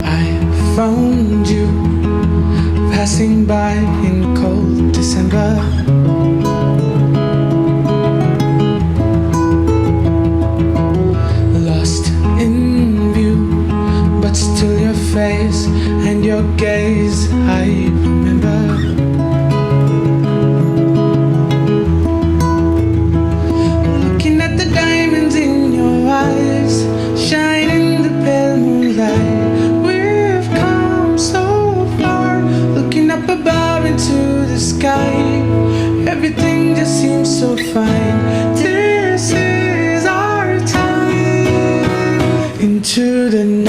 I found you passing by in cold December. Lost in view, but still your face and your gaze I remember. Looking at the diamonds in your eyes, shine in the pale moonlight. We've come so far, looking up above into the sky. Everything just seems so fine. This is our time. Into the night.